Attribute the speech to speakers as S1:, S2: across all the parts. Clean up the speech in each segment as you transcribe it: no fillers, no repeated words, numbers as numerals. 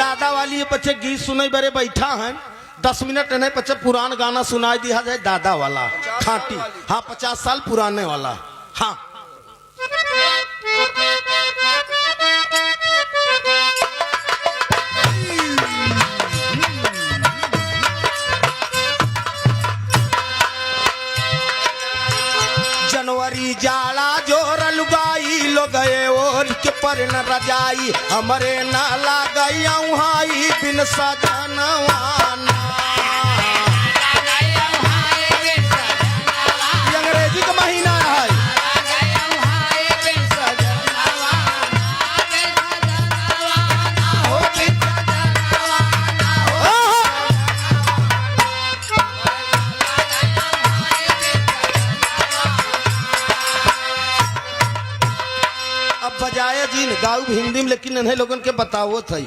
S1: दादा वाली ये बच्चे गीत सुने बरे बैठा है 10 मिनट नहीं बच्चे पुरान गाना सुनाई दिया जाए दादा वाला खाटी। हाँ 50 साल पुराने वाला। हाँ जनवरी जाड़ा जोर लुगाई लो गए और के पर न रजाई हमरे न लागई हाई बिन सजनवाना। अंग्रेजी का महीना है। बजाए जिन गाँव हिंदी में लेकिन इन्हें लोगन के बताओ थे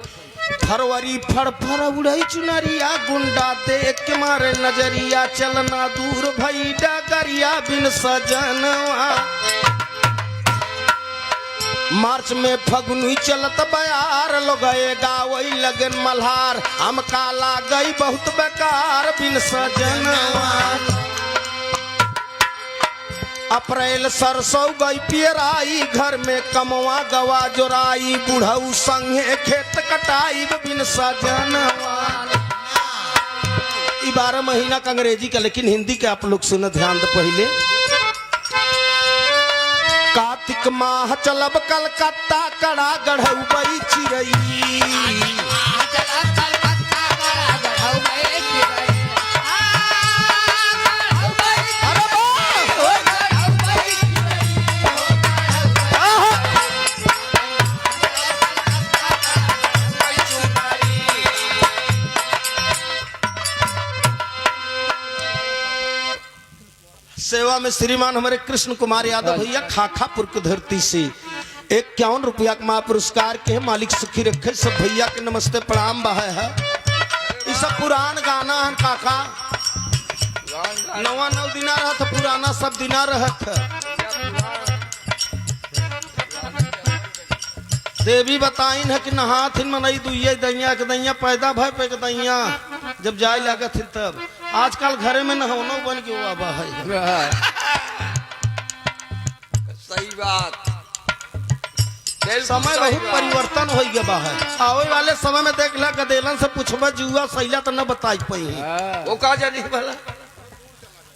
S1: फरवरी फड़ फड़ उड़ई चुनरिया गुंडा देख के मारे नजरिया चलना दूर भई डगरिया बिन सजनवा। मार्च में फगुनी चलत बयार लोग गावई लगन मल्हार हम काला गई बहुत बेकार बिन सजनवा। अप्रैल सरसों गई पियराई घर में कमवा गवा जोराई बुढ़ऊ संगे खेत कटाई बिन सजनवा। 12 महीना का अंग्रेजी का लेकिन हिंदी के आप लोग सुन ध्यान दे पहले। कार्तिक माह चलब कलकत्ता कड़ा गढ़ऊ बई चिरई सेवा में श्रीमान हमारे कृष्ण कुमार यादव भैया खाखापुर की धरती से 51 रुपया का पुरस्कार के मालिक सुखी रखे सब भैया के नमस्ते प्रणाम बहा है। ये सब पुरान गाना है काका नवा 9 दिना रहा था पुराना सब दिना रहा था। देवी बताइन है कि नहाथिन मनई दुइये दैया के दैया पैदा भय पे के दैया जब जाए लगा थी तब आजकल घरे में नहानो बन के बाबा है।
S2: सही बात।
S1: समय बहुत परिवर्तन हो गया है। आवे वाले समय में देख ला गदेलन से पूछबा जुआ सैला तो न बताई पाई
S2: वो का जानी वाला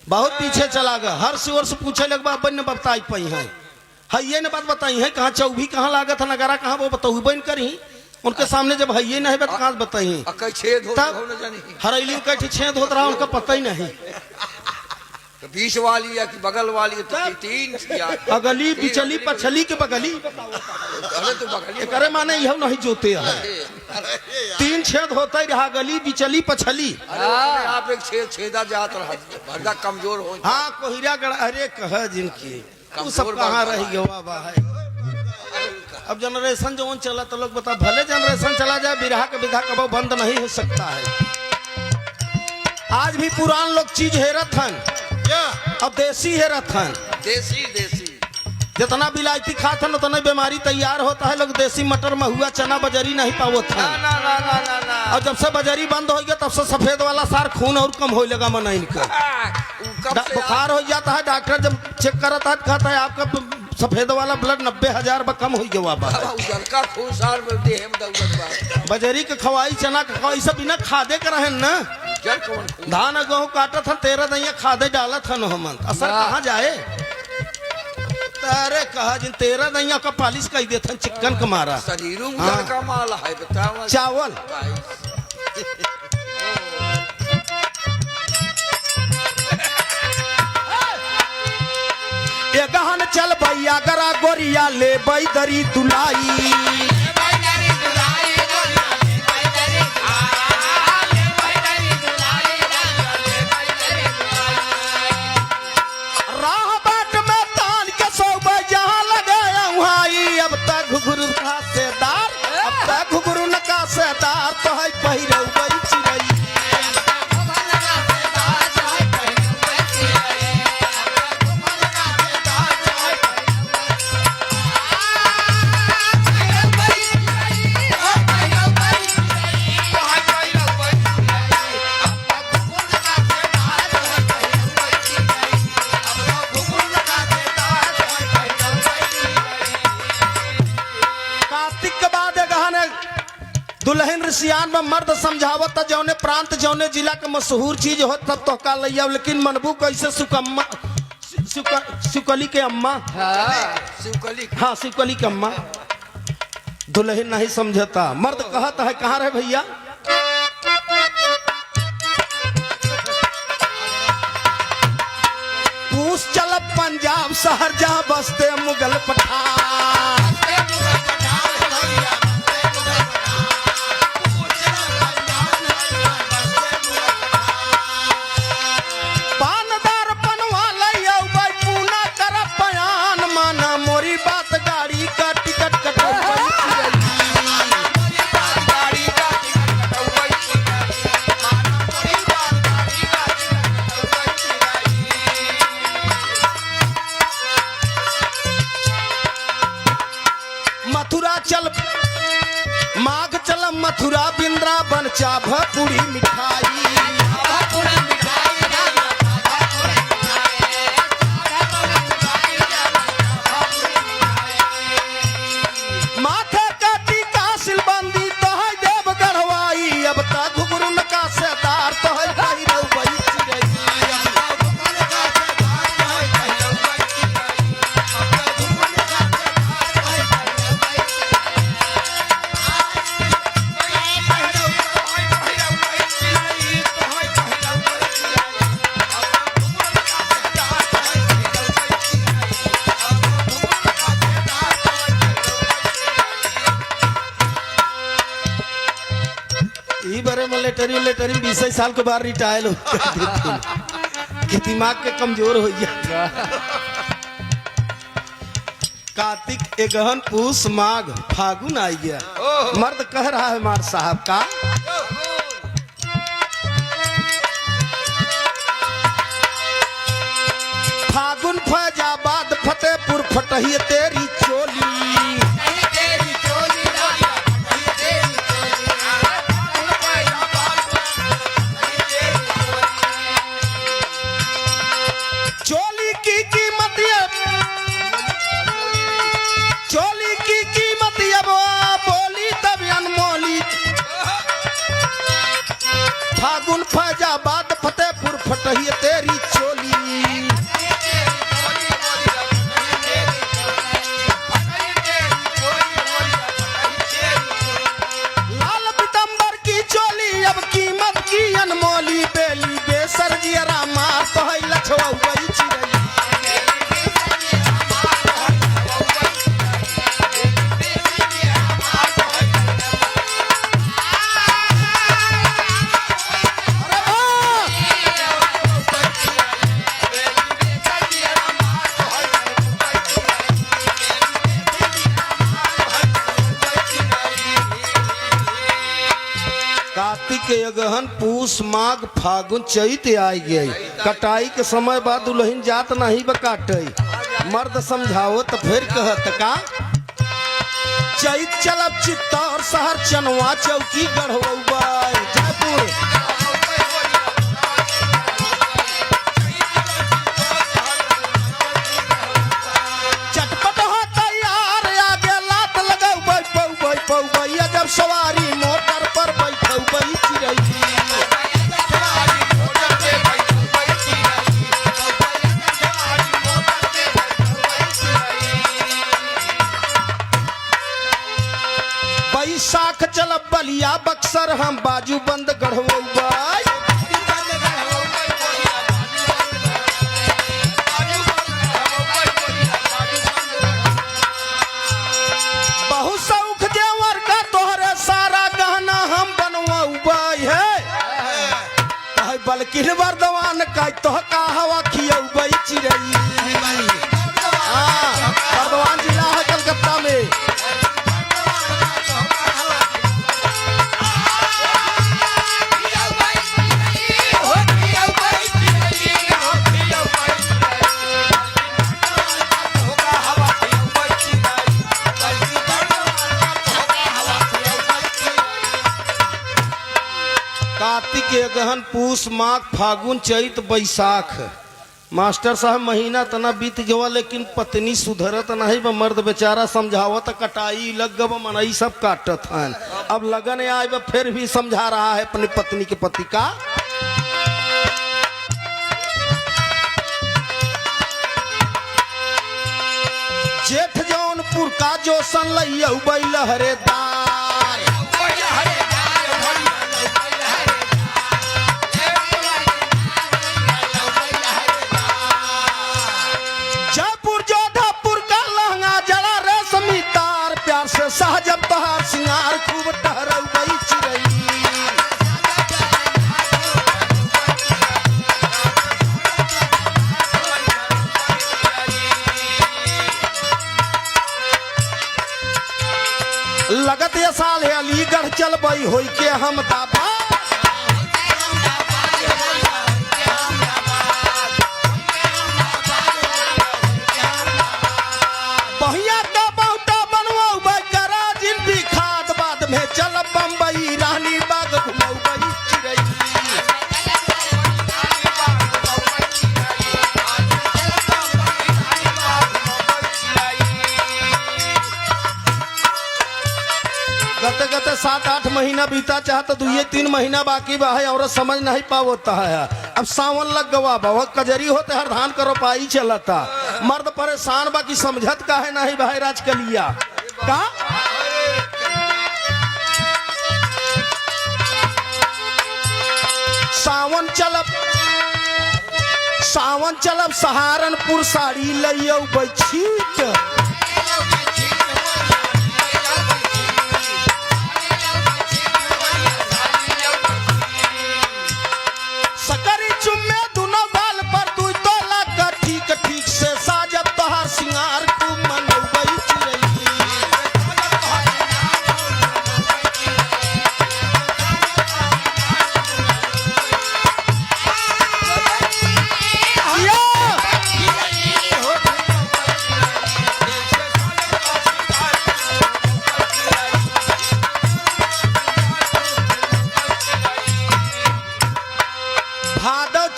S1: बहुत पीछे चला गया। हर सिवर से पूछे लग बन न बताई पाई है ये न बात बताई है कहाँ चौभी कहाँ लागत है नगारा कहाँ वो बताऊ बन करी उनके सामने जब है नहीं बात कहाँ बताई हरैली कैठी छेद होता रहा उनका पता ही नहीं।
S2: बीच वाली या कि बगल वाली तो 3
S1: अगली बिचली पछली के बगली करे माने यह नहीं जोते है 3 छेद होता ही रहा गली बिचली पछली
S2: आप एक छेदा जात रहा कमजोर हो।
S1: हाँ कोहिरा गढ़ अरे कह जिनकी सब कहाँ रह गया बाबा है। अब जनरेशन जो चला तो लोग बता भले जनरेशन चला जाए बिरहा के विधा कब बंद नहीं हो सकता है। आज भी पुरान लोग चीज हेरत हन अब देसी हेरत हन।
S2: देसी देसी
S1: जितना बिलायती खात हन उतना बीमारी तैयार होता है। लोग देसी मटर महुआ चना बजरी नहीं पावत है। और जब से बजरी बंद हो गया तब से सफेद वाला सार खून और कम हो लगा मन इनका बुखार हो जाता है। डॉक्टर जब चेक करता है कहता है आपका सफेद वाला ब्लड 90,000 कम हो गया बजरी के खवाई चना के खवाई सब बिना खादे के रहे न धान गेहूँ काटत हन 13 दैया खादे डालत हन हमन असर कहाँ जाए। अरे कहा जिन 13 दैया का पालिश कर देते चिकन का मारा चावल ये गहन चल भैया गरा गोरिया ले बैदरी दुलाई राह बाट में तान के सौ जहाँ लगाया वहाँ अब तक घुघरू खासेदार अब तक घुघरू नकासेदार तो है पहिरे बड़ी चिड़ई दुल्हन रिसियान में मर्द समझावत जौने प्रांत जौने जिला के मशहूर चीज हो तब तो का लिया, लेकिन मनबू कैसे सुकम्मा सुकली के अम्मा। हाँ सुकली के अम्मा दुल्हन नहीं समझता। मर्द कहता है कहाँ रहे भैया, पूछ चल पंजाब शहर जहाँ बसते मुगल पठान। पानदार बनवा लिया भाई पूना कर बयान, माना मोरी बात गाड़ी का टिकट कटवाई। मथुरा चल माघ चल मथुरा वृंदावन चाभ पूरी मिठाई। माथे का टीका सिलबंदी तो है देव गढ़वाई, अब तक घुघरू का सेदार तो है भाई रउबई चिरई। बारे में लेटरी 20 साल के बाद रिटायर हो कि दिमाग के कमजोर हो गया। कार्तिक एगहन पूस माघ फागुन आ गया। मर्द कह रहा है मार साहब का, फागुन फैजाबाद फतेहपुर फटही तेरी चोली। चोली की कीमत अब बोली तब अनमोली। फागुन फैजाबाद फतेहपुर फटही तेरी चोली। लाल पितंबर की चोली अब कीमत की अनमोली। बेली बेसर जियरा मार तो है लछवा वही चिरई। कार्तिक अगहन पूस माघ फागुन चैत आई गई। कटाई के समय बाद दुल्हन जात नहीं बकाटई। मर्द समझाओ तो फिर कहत का, चैत चलब चित्तौर शहर चनवा चौकी गढ़वा जयपुर। चटपट हो तैयार आगे लात लगौ भैया जब सवारी मोटर पर बैठौ बई चिरई। बैसाख चल बलिया बक्सर हम बाजू बंद गढ़वा। बहुत शौक जेवर का तोहरे सारा गहना हम बनवा है। बल्कि वर्धमान का तो का हवा खियई चिरई। वर्धमान जिला है कलकत्ता में। कार्तिक अगहन पूस माघ फागुन चैत बैसाख मास्टर साहब महीना तना बीत गवा लेकिन पत्नी सुधरत नहीं बा। मर्द बेचारा समझावत कटाई लग गब मनई सब काटत हन। अब लगन आए बा फिर भी समझा रहा है अपनी पत्नी के पति का। जेठ जौनपुर का जो सन लइयौ बैल हरेदार। जयपुर जोधापुर का लहंगा जड़ा रेशमी तार। प्यार से साजब तहार सिंगार खूब टहरौ गई चिरई। लगत ये साल है अलीगढ़ चलबई होई के हम दाबा। बहिया का बहुता बनवाऊ बकरा जिन भी खाद बाद में चल बम्बई रानी बाग घुमऊ गई चिरई। गते गते 7-8 महीना बीता चाहता 2-3 महीना बाकी बा है और समझ नहीं पावता है। अब सावन लग गवा बा कजरी होते हर धान करो पाई चलता। मर्द परेशान बाकी समझत का है नहीं भाई राज कलिया का। सावन चलब सहारनपुर साड़ी लइयौ बछीट। सकरी चुम्मे दुनो बाल पर तू तो लग ठीक ठीक से साजब तोहार सिंगार खूब मनौ गई चिरई।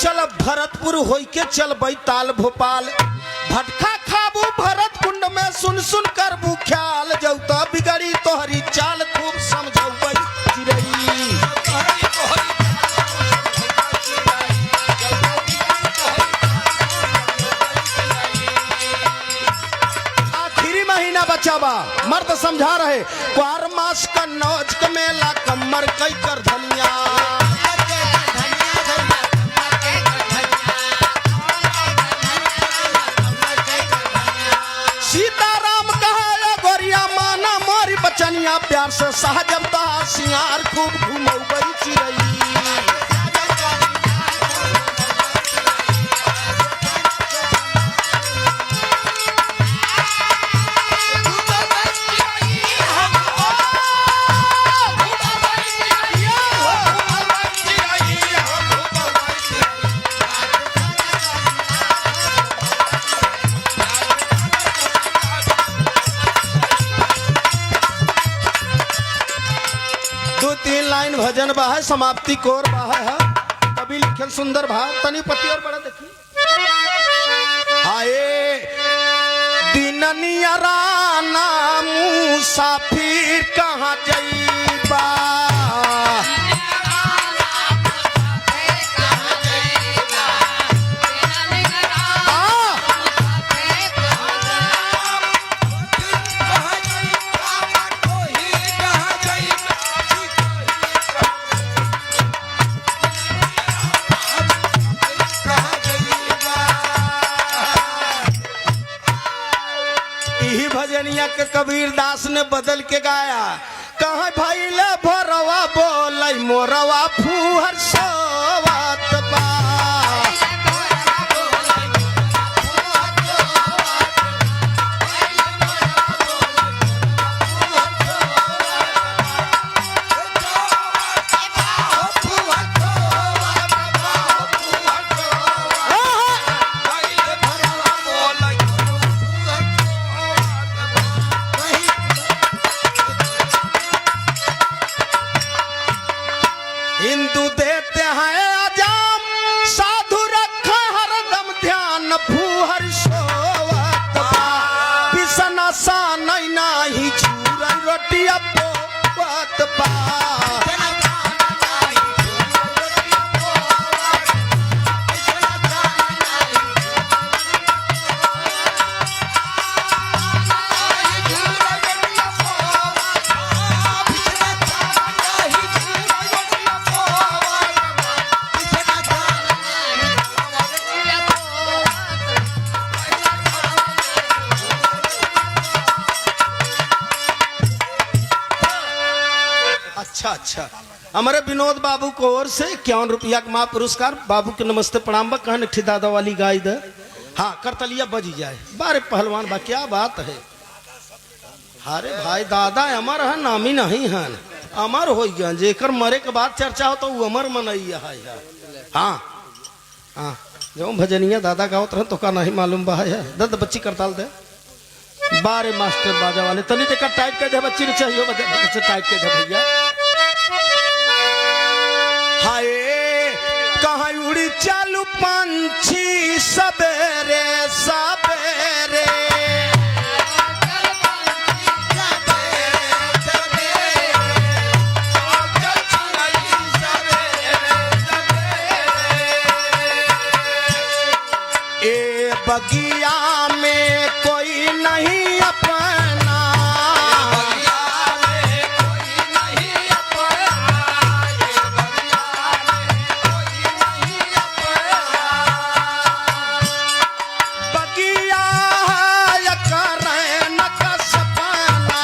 S1: चलब भरतपुर होई के चल बैताल भोपाल। भटका खाबू भरत कुंड में सुन सुन कर बू ख्याल। जौता बिगड़ी तोहरी चाल खूब समझौ चिरई। आखिरी महीना बचा बा मर्द समझा रहे। 12 मास का नौज का मेला कमर कई कर धनिया। सीताराम कहा गोरिया माना मोरी बचनिया। प्यार से साजब तहार सिंगार खूब घुमौ गई चिरई। लाइन भजन बा है समाप्ति कोर बा है। कभी लिखल सुंदर भाव तनी पति और बड़ा देखी। आए दिननियरा मुसाफिर कहाँ जईबा। भजनिया के कबीर दास ने बदल के गाया। कहा भाई ले भरवा बोल मोरवा फूहर सोवत बा। हिंदू देते हैं अजाम साधु रखा हरदम ध्यान। अच्छा हमारे विनोद बाबू को ओर से 51 रुपया का पुरस्कार। बाबू के नमस्ते प्रणाम बा। कहन ठी दादा वाली गाय दे। हाँ करतलिया बज जाए। बारे पहलवान बा क्या बात है। अरे भाई दादा अमर है नामी नहीं है अमर हो गया जेकर मरे के बाद चर्चा हो तो वो अमर मनैया है यार। हाँ हाँ जो भजनिया दादा गावत रहे तो का नहीं मालूम बा है दद बच्ची करताल दे। बारे मास्टर बाजा वाले तनी देखा टाइट कर दे बच्ची ने चाहिए बच्चे टाइट कर दे भैया। हाय कहाँ उड़ी चालू पंछी सवेरे सवेरे ए बगिया में कोई नहीं अपना बगिया है करैन का सपना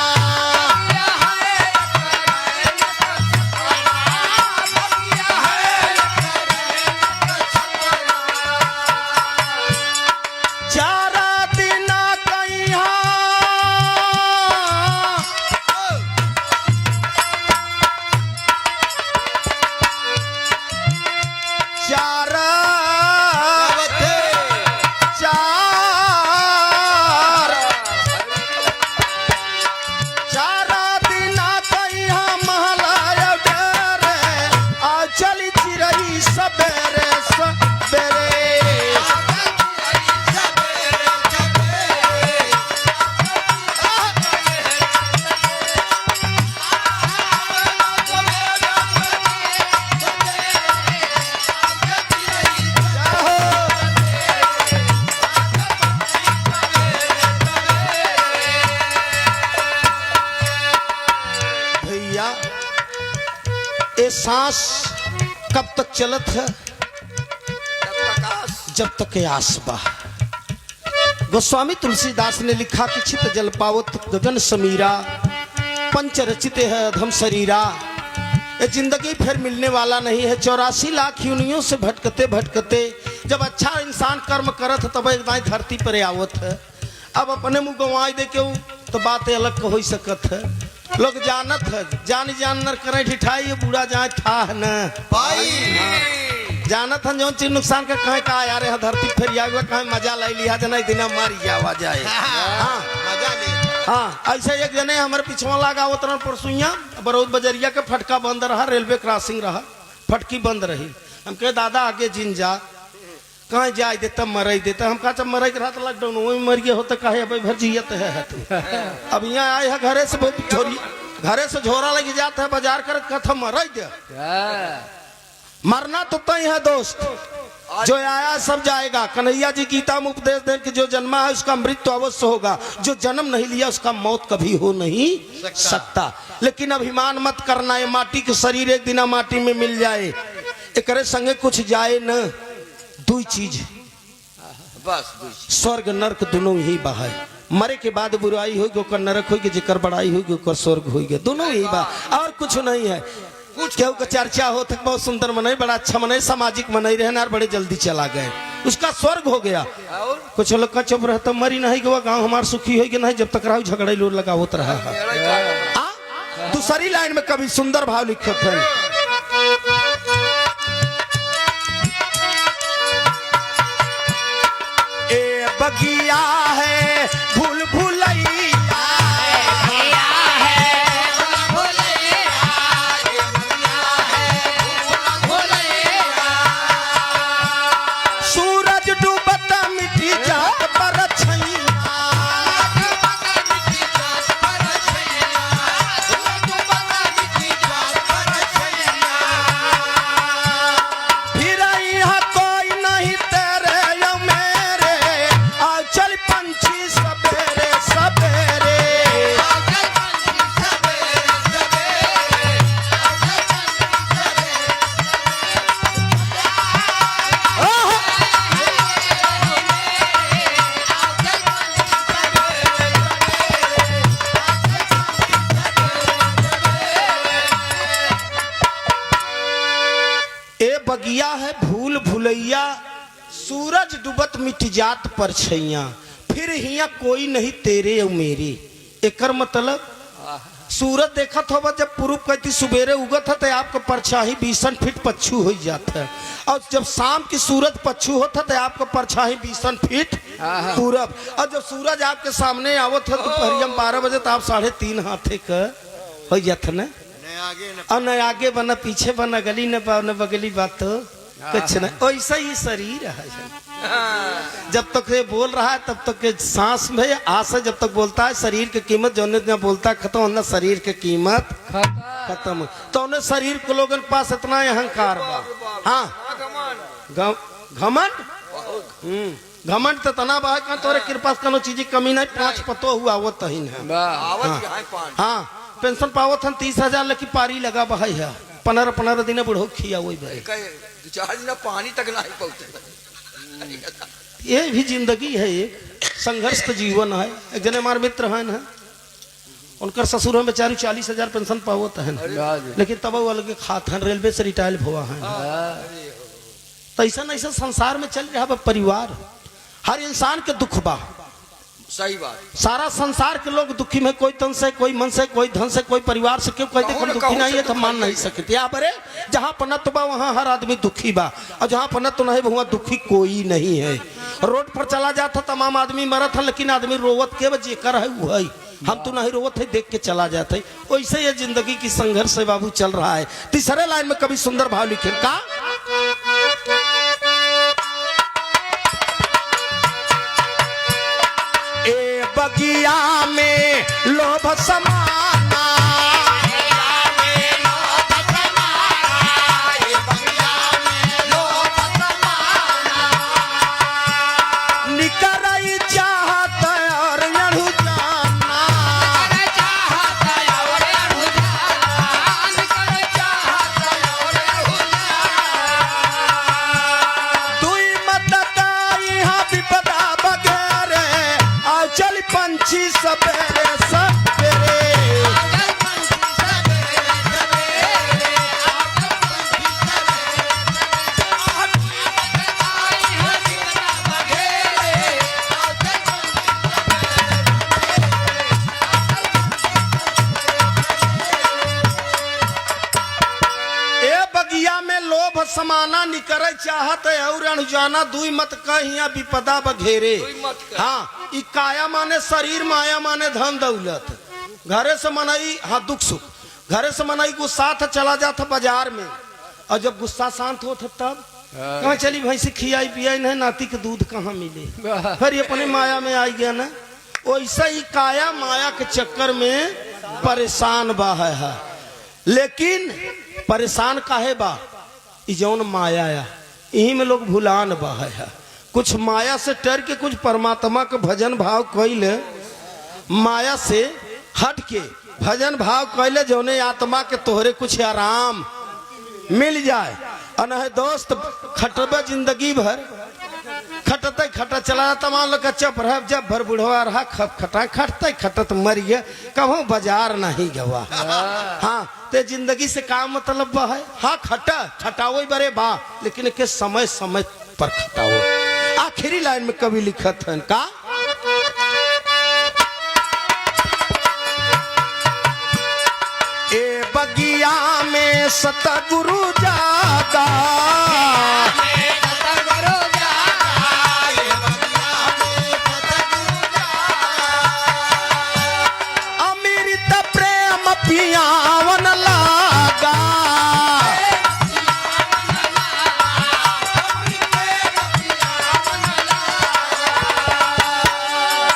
S1: चारा दिन कहिया चारा चारा दिन कहिया महलाया डरे आ चली चिरई सवेरे सवेरे। भैया ये सांस कब तक चलत है जब तक आस बा। गोस्वामी तुलसीदास ने लिखा कि छित जल पावत गगन समीरा पंच रचित है अधम शरीरा। ये जिंदगी फिर मिलने वाला नहीं है। 84 लाख योनियों से भटकते भटकते जब अच्छा इंसान कर्म करत है तब एक धरती पर आवत है। अब अपने मुंह गंवाई दे के तो बातें अलग हो सकत है। लोग जानत है जान जान नर करे ठिठाई ये बूढ़ा जाए था न
S2: भाई
S1: जानत है जो चीज नुकसान का कहे का यार है धरती फेरिया हुआ कहे मजा ले लिया जना दिन मारी जावा जाए। हाँ
S2: मजा ले
S1: हाँ ऐसे एक जने हमारे पिछवा लगा उतरन परसुइया बरौद बजरिया के फटका बंद रहा रेलवे क्रॉसिंग रहा फटकी बंद रही। हम कहे दादा आगे जिन जा कहाँ जाए देता मरई देता। हम कहा मरई रहा तो लॉकडाउन वही मर गया होता कहे अब भर जियत है तू। अब यहाँ आए है घरे से घरे से झोरा लगी जाता है बाजार कर कथा मरई दे मरना तो तय है दोस्त जो आया सब जाएगा। कन्हैया जी गीता में उपदेश दे कि जो जन्मा है उसका मृत्यु अवश्य होगा जो जन्म नहीं लिया उसका मौत कभी हो नहीं सकता। लेकिन अभिमान मत करना ये माटी के शरीर एक दिन माटी में मिल जाए एकरे संगे कुछ जाए न। दो चीज
S2: बस
S1: स्वर्ग नरक दोनों ही बाहर मरे के बाद बुराई होगी ओकर नरक होगी जेकर बड़ाई होगी ओकर स्वर्ग होगी दोनों ही बा और कुछ नहीं है। कुछ केहू का चर्चा हो तक बहुत सुंदर मनाई बड़ा अच्छा मनाई सामाजिक मनाई रहना और बड़े जल्दी चला गए उसका स्वर्ग हो गया। कुछ लोग का चुप रहता मरी नहीं गवा गाँव हमारा सुखी होगी नहीं जब तक राहु झगड़ा लोर लगा होता रहा। दूसरी लाइन में कभी सुंदर भाव लिखे थे ए बगिया है भूल भूलैया सूरज डूबत मिट्टी जात पर फिर यहाँ कोई नहीं तेरे या मेरे आ चल पंछी सब ए बगिया है भूल भुलैया, सूरज डूबत मिट जात पर छैया, फिर हिया कोई नहीं तेरे और मेरे। एकर मतलब सूरज देखत होगा जब पूर्व कहती सुबेरे उगत है तो आपका परछाई 20 फीट पच्छू हो जाता है, और जब शाम की सूरज पच्छू होता है तो आपका परछाई 20 फीट पूरब, और जब सूरज आपके सामने आवत है दोपहरिया 12 बजे तो आप 3.5 हाथे का हो जाता ना, और न आगे बना पीछे बना गली न बगली बात तो कुछ नहीं। ऐसा ही शरीर है, जब तक ये बोल रहा है तब तक के सांस में आस है, जब तक बोलता है शरीर की कीमत जो न बोलता है खत्म होना, शरीर की कीमत खत्म। तो उन्हें शरीर के लोगों के पास इतना अहंकार बा। हाँ घमंड, घमंड तो तना बा का तोरे कृपा से कोनो चीज की कमी नहीं, 5 पतो हुआ वो तहीन है। हाँ पेंशन पावत हम 30,000 लकी पारी लगा बहाई है, 15 दिन बुढ़ो खिया वही भाई,
S2: 2-4 दिन पानी तक नहीं पहुंचे।
S1: ये भी जिंदगी है, एक संघर्ष का जीवन है। एक जने हमारे मित्र है ना, उनका ससुर में बेचारी 40,000 पेंशन पावत है, लेकिन तब वो अलग खात है, रेलवे से रिटायर हुआ है। तो ऐसा संसार में चल रहा है परिवार, हर इंसान के दुख बा,
S2: सही बात।
S1: सारा संसार के लोग दुखी में, कोई तन से, कोई मन से, कोई धन से, कोई परिवार से, क्यों कहते हम दुखी नहीं है तो मान नहीं सकते। यहाँ पर जहाँ पन्नत बा वहाँ हर आदमी दुखी बा, और जहाँ पन्नत नहीं वहाँ दुखी कोई नहीं है। रोड पर चला जाता तमाम आदमी मरत है, लेकिन आदमी रोवत के वजह कर है वो है, हम तो नहीं रोवत है देख के चला जाते। वैसे ये जिंदगी की संघर्ष से बाबू चल रहा है। तीसरे लाइन में कभी सुंदर भाव लिखे का, ए बगिया में लोभ समाना, निकरई चाहत और अड़ू जाना, दुई मत दाई हा विपदा बगैरे, आ चल पंछी सवेरे सवेरे, बगिया में लोभ समाना, निकरे चाहत और अनजाना, दुई मत कहिया विपदा बघेरे। हाँ ई काया माने शरीर, माया माने धन दौलत। घरे से मनाई हाँ दुख सुख, घरे से मनाई गुस्सा था चला जाता बाजार में, और जब गुस्सा शांत होता तब कहाँ चली भैंसी खियाई पियाई नहीं, नाती के दूध कहाँ मिले, फिर ये अपने माया में आई गया ना। वैसा ही काया माया के चक्कर में परेशान बा है, लेकिन परेशान काहे बा, जौन माया या यही में लोग भुलान बा है। कुछ माया से डर के, कुछ परमात्मा के भजन भाव कैले, माया से हट के भजन भाव कैले, जौने आत्मा के तोहरे कुछ आराम मिल जाए। और नहीं दोस्त खटबे जिंदगी भर, खटते खटा चला तमाम लोग चप रह, जब भर बुढ़वा रहा खटा खटते खटत मर गया, कहो बाजार नहीं गवा। हाँ ते जिंदगी से काम मतलब है, हाँ खटा खटाओ बरे बा, लेकिन के समय समय पर खटाओ। आखिरी लाइन में कवि लिखत है का, ए बगिया में सतगुरु जागा, अमृत प्रेम पियावन लागा,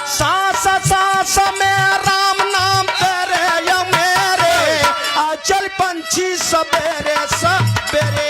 S1: सांस सांस में राम नाम तेरे या मेरे, आ चल पंछी सवेरे सवेरे,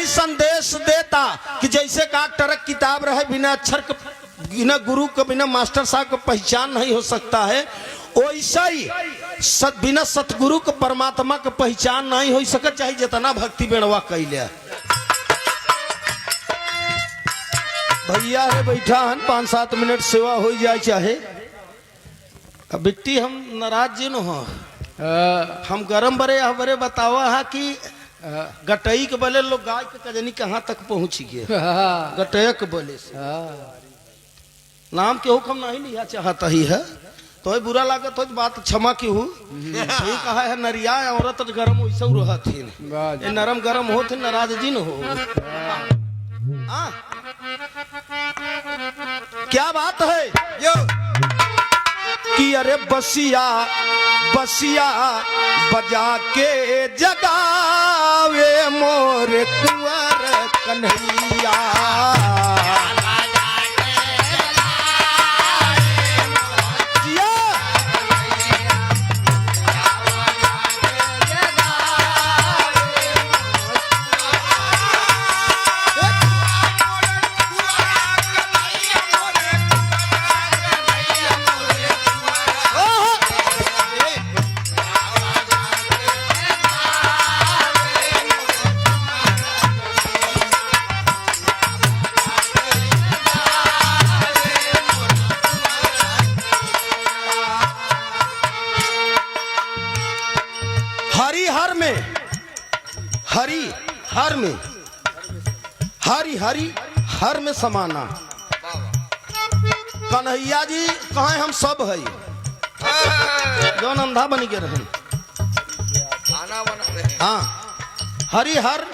S1: संदेश देता कि जैसे का टरक किताब रहे, बिना अक्षर के, बिना गुरु के, बिना मास्टर साहब को पहचान नहीं हो सकता है। वैसा ही बिना सतगुरु के परमात्मा के पहचान नहीं हो सकत, चाहे जितना भक्ति बेड़वा कैले। भैया है बैठा हन 5-7 मिनट सेवा हो जाए चाहे। अब बिट्टी हम नाराज जी न हो, हम गरम बरे बरे बतावा है कि गटई के बोले लोग गाय के कजनी कहाँ तक पहुंच गए। गटय के बोले से नाम के हुक्म नहीं लिया चाहता ही है, तो बुरा लागत हो बात क्षमा की हूँ। ये कहा है नरिया औरत गरम वैसे रहा थी, नरम गरम हो थे नाराज जी न हो। क्या बात है यो कि अरे बसिया बसिया बजा के जगावे मोर कुंवर कन्हैया। हर में समाना। कन्हैया जी कहे हम सब है जौन अंधा बन के रहे। हाँ, हरि हर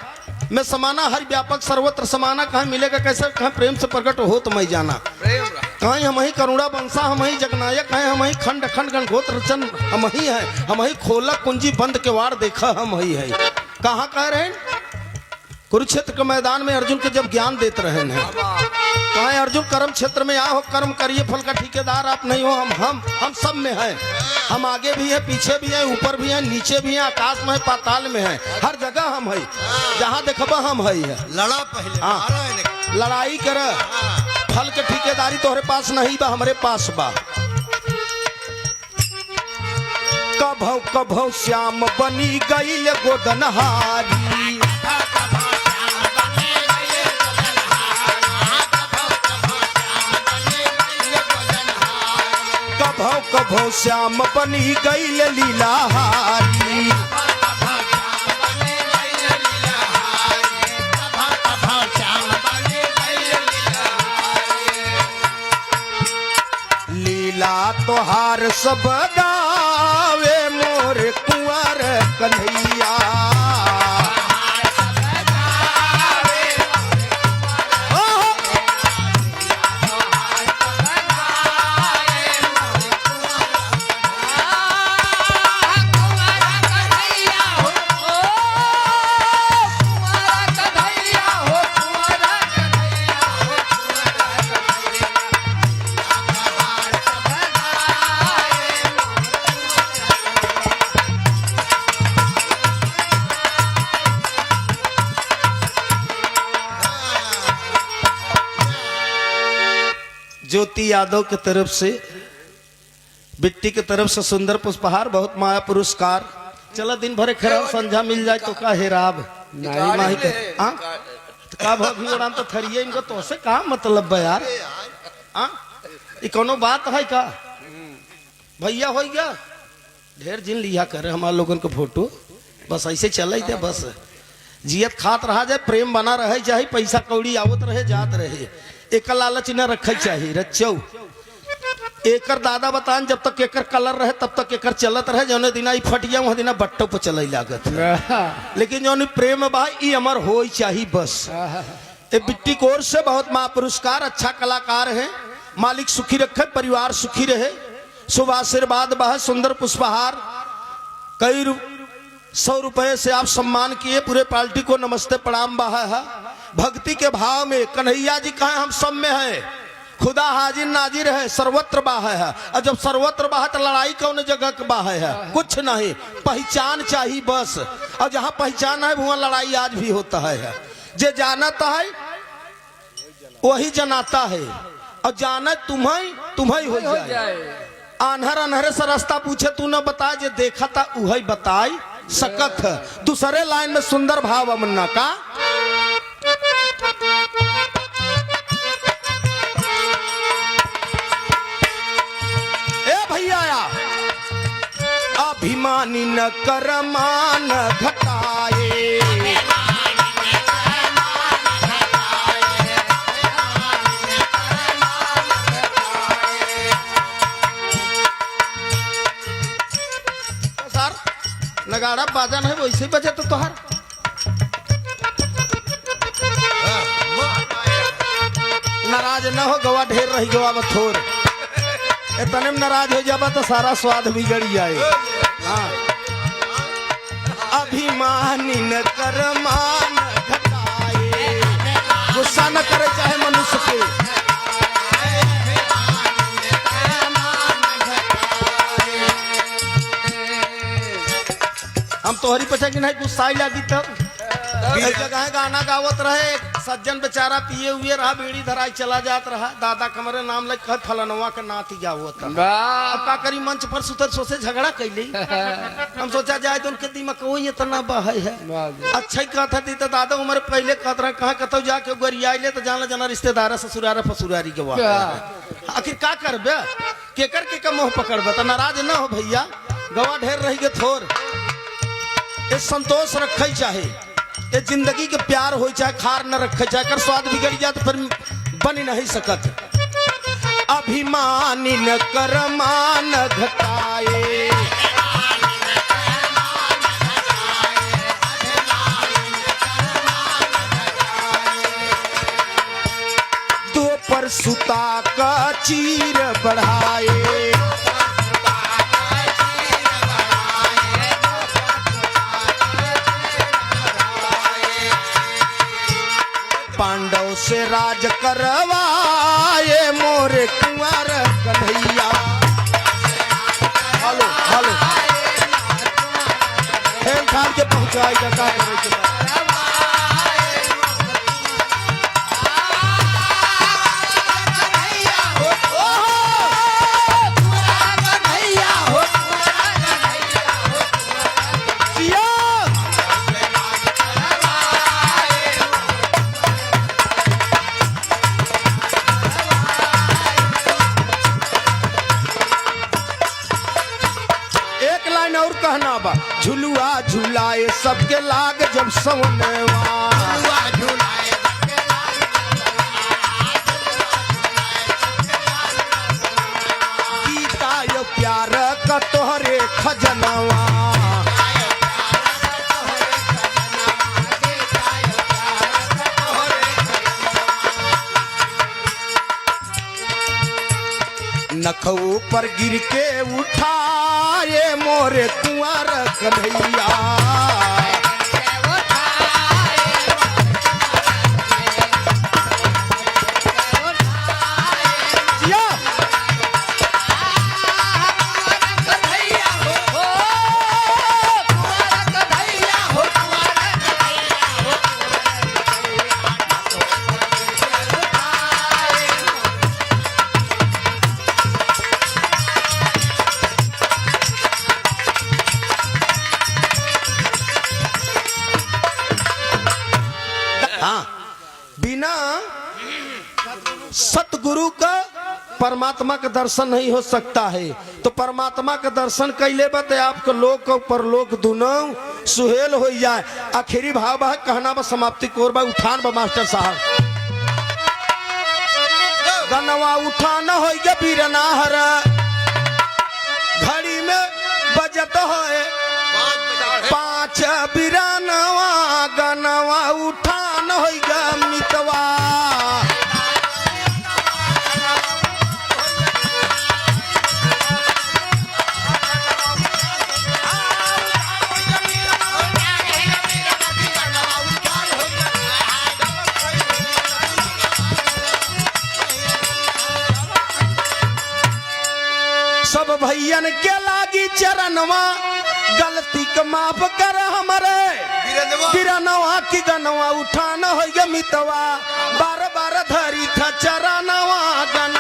S1: में समाना, हर व्यापक सर्वत्र समाना। कहीं मिलेगा कैसे, कहीं प्रेम से प्रकट हो तो मैं जाना। कहीं हम ही करुणा बंसा, हम ही जगनायक हैं, हम ही खंड खंड गणगोत्र रचन हम ही है, हम ही खोला कुंजी बंद के वार देखा हम ही है। कहाँ कह रहे हैं? कुरुक्षेत्र के मैदान में अर्जुन के जब ज्ञान देते रहे हैं, कहा अर्जुन कर्म क्षेत्र में आओ, कर्म करिए, फल का ठेकेदार आप नहीं हो। हम सब में है, हम आगे भी है, पीछे भी है, ऊपर भी है, नीचे भी है, आकाश में है, पाताल में है, हर जगह हम है। जहाँ देखबा हम है।
S2: लड़ा पहले
S1: लड़ाई कर, फल के ठेकेदारी तोहरे पास नहीं बा, हमारे पास बा। कभौ कभौ श्याम बनी गईल गोदनहारी, कभौ कभौ श्याम बनी गईल लीलाहारी। लीला तोहार सब गावे मोर कुंवर कन्हैया। ज्योति यादव की तरफ से, बिट्टी की तरफ से सुंदर पुष्पहार, बहुत माया पुरस्कार। चला दिन भरे खराब संझा मिल जाए तो का हेराब नहीं माही का भाभी उड़ान तो थरिए इनको तो से का मतलब है यार। ये कोनो बात है का भैया हो गया ढेर जिन लिया करे हमारे लोगन को फोटो, बस ऐसे चल थे, बस जियत खात रहा जाए, प्रेम बना रहे, चाहे पैसा कौड़ी आवत रहे जात रहे, एक लालच न रखे चाहिए। रचौ एकर दादा बतान जब तक एकर कलर रहे तब तक एकर चलत रहे, जौने दिना ई फटिया वह दिना बट्टो पर चल लागत। लेकिन जौन प्रेम भाई अमर हो चाहिए बस। ए बिट्टी कोर से बहुत माँ पुरस्कार, अच्छा कलाकार है, मालिक सुखी रखे, परिवार सुखी रहे, शुभ आशीर्वाद बह, सुंदर पुष्पहार। कई 100 रुपए से आप सम्मान किए, पूरे पार्टी को नमस्ते प्रणाम बहा है। भक्ति के भाव में कन्हैया जी कहे हम सब में है, खुदा हाजिर नाजिर है, सर्वत्र बाह है। और जब सर्वत्र बाह तो लड़ाई कौन जगह के बाह है, कुछ नहीं, पहचान चाहिए बस। और जहाँ पहचान है वहाँ लड़ाई आज भी होता है। जे जानता है वही जनाता है, और जाना तुम्हें हो जाए। आन्हर अनहरे से रास्ता पूछे तू न बताए, जे देखा था उही बताई सकत है। दूसरे लाइन में सुंदर भाव अमन्ना का, ए भैया अभिमानी न कर मान घटाए, नगाड़ा बाजा नहीं वैसे बजे तो तोहर नाराज न हो, गवा ढेर रही गवा थोर, इतने में नाराज हो जाबा तो सारा स्वाद बिगड़ जाए। हाँ। अभिमानी न कर मान घटाए, गुस्सा न करे चाहे मनुष्य के, हम तोहरी पछा कि नहीं गुस्सा लगी तब जगह गाना गावत रहे, सज्जन बेचारा पिए हुए रहा, बीड़ी धराई चला जात रहा, दादा कमरे नाम लग कह फलनवा के नाथ गावत अब का करी, मंच पर सुतर सोसे झगड़ा कैली। हम सोचा जाए तो उनके दिमाग कोई इतना बहाई है, अच्छा ही कहता थी तो दादा उम्र पहले कहत रहा, कहा कतो जाके गरियाई ले तो जान जना रिश्तेदार ससुरारा फसुरारी के वाह, आखिर का करबे, केकर के मोह पकड़बे, तो नाराज न हो भैया, गवा ढेर रही के थोर, ये संतोष रखे चाहे, ये जिंदगी के प्यार हो चाहे खार न रखे चाहे, कर स्वाद बिगड़ जाए तो फिर बन नहीं सकत। अभिमानी न कर मान घटाए, दो पर सुता का चीर बढ़ाए, पांडव से राज करवाए मोरे कुंवर कन्हैया। हेलो हेलो खेल खाल के पहुंचाई का कहना बा, झुलुआ झुलाए सबके लाग जब सवनवा, गीता यो प्यार का तोहरे खजनवा, नखऊ पर गिर के उठाए मोरे कुंवर कन्हैया, बिना सतगुरु का परमात्मा का दर्शन नहीं हो सकता है। तो परमात्मा का दर्शन कैले बते आपको लोक और परलोक दोनों सुहेल हो जाए। आखिरी भाव बा कहना बा समाप्ति कोरबा उठान बा मास्टर साहब, गनवा उठान हो गया बीरना हर घड़ी में बजत है 5 बीरनवा, गनवा उठान हो गया मितवा, सब भैयन के लागी चरणवा, गलती का माफ कर हमारे बिरनवा की गनवा उठाना हो गया मितवा, बार बार धरी था चरणवा गन